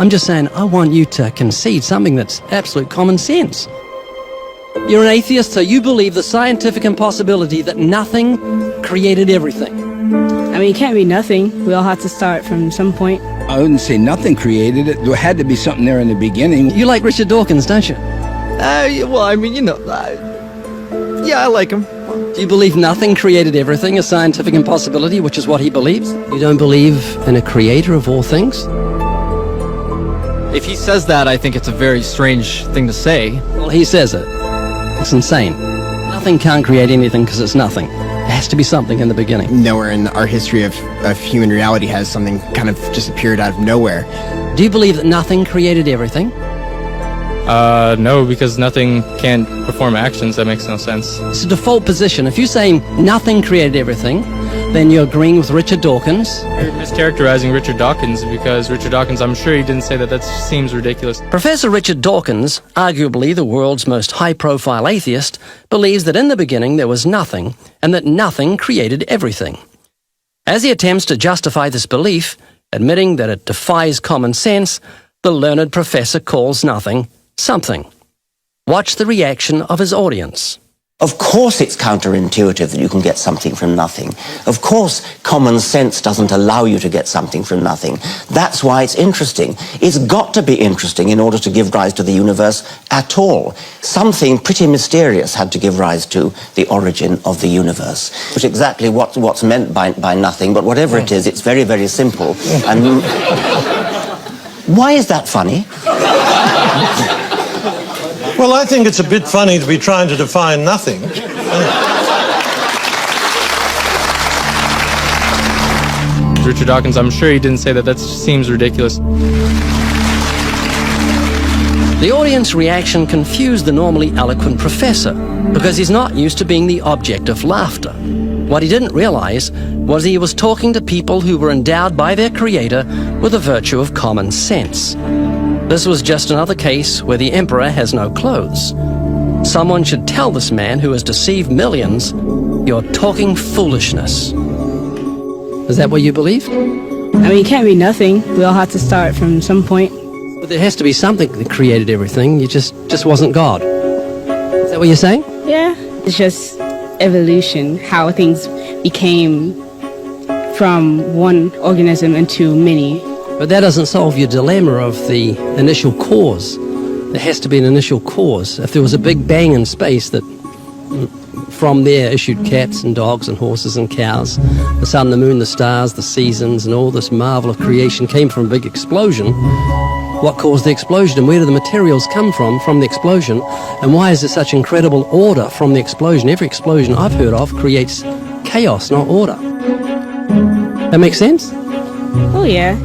I'm just saying, I want you to concede something that's absolute common sense. You're an atheist, so you believe the scientific impossibility that nothing created everything. I mean, it can't be nothing. We all have to start from some point. I wouldn't say nothing created it. There had to be something there in the beginning. You like Richard Dawkins, don't you? Well, I mean, yeah, I like him. Do you believe nothing created everything, a scientific impossibility, which is what he believes? You don't believe in a creator of all things? If he says that, I think it's a very strange thing to say. Well, he says it. It's insane. Nothing can't create anything because it's nothing. There has to be something in the beginning. Nowhere in our history of human reality has something kind of just appeared out of nowhere. Do you believe that nothing created everything? No, because nothing can perform actions. That makes no sense. It's a default position. If you're saying nothing created everything, then you're agreeing with Richard Dawkins. You're mischaracterizing Richard Dawkins, because Richard Dawkins, I'm sure he didn't say that. That seems ridiculous. Professor Richard Dawkins, arguably the world's most high-profile atheist, believes that in the beginning there was nothing, and that nothing created everything. As he attempts to justify this belief, admitting that it defies common sense, the learned professor calls nothing something. Watch the reaction of his audience. Of course it's counterintuitive that you can get something from nothing. Of course common sense doesn't allow you to get something from nothing. That's why it's interesting. It's got to be interesting in order to give rise to the universe at all. Something pretty mysterious had to give rise to the origin of the universe. But exactly what's meant by nothing, but whatever it is, it's very, very simple. And why is that funny? Well, I think it's a bit funny to be trying to define nothing. Richard Dawkins, I'm sure he didn't say that. That seems ridiculous. The audience reaction confused the normally eloquent professor because he's not used to being the object of laughter. What he didn't realize was he was talking to people who were endowed by their creator with the virtue of common sense. This was just another case where the emperor has no clothes. Someone should tell this man who has deceived millions, "You're talking foolishness." Is that what you believe? I mean, it can't be nothing. We all have to start from some point. But there has to be something that created everything. You just wasn't God. Is that what you're saying? Yeah. It's just evolution, how things became from one organism into many. But that doesn't solve your dilemma of the initial cause. There has to be an initial cause. If there was a big bang in space that from there issued cats and dogs and horses and cows, the sun, the moon, the stars, the seasons, and all this marvel of creation came from a big explosion, what caused the explosion, and where do the materials come from the explosion, and why is there such incredible order from the explosion? Every explosion I've heard of creates chaos, not order. That makes sense? Oh, yeah.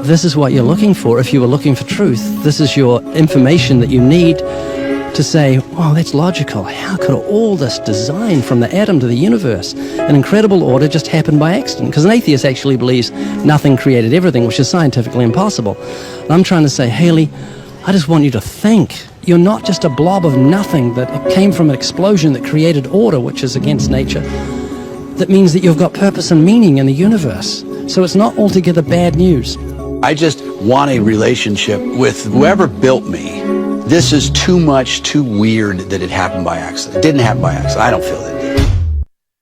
This is what you're looking for. If you were looking for truth, this is your information that you need to say, wow, that's logical. How could all this design from the atom to the universe, an incredible order, just happen by accident? Because an atheist actually believes nothing created everything, which is scientifically impossible. And I'm trying to say, Haley, I just want you to think. You're not just a blob of nothing that came from an explosion that created order, which is against nature. That means that you've got purpose and meaning in the universe. So it's not altogether bad news. I just want a relationship with whoever built me. This is too much, too weird that it happened by accident. It didn't happen by accident. I don't feel that.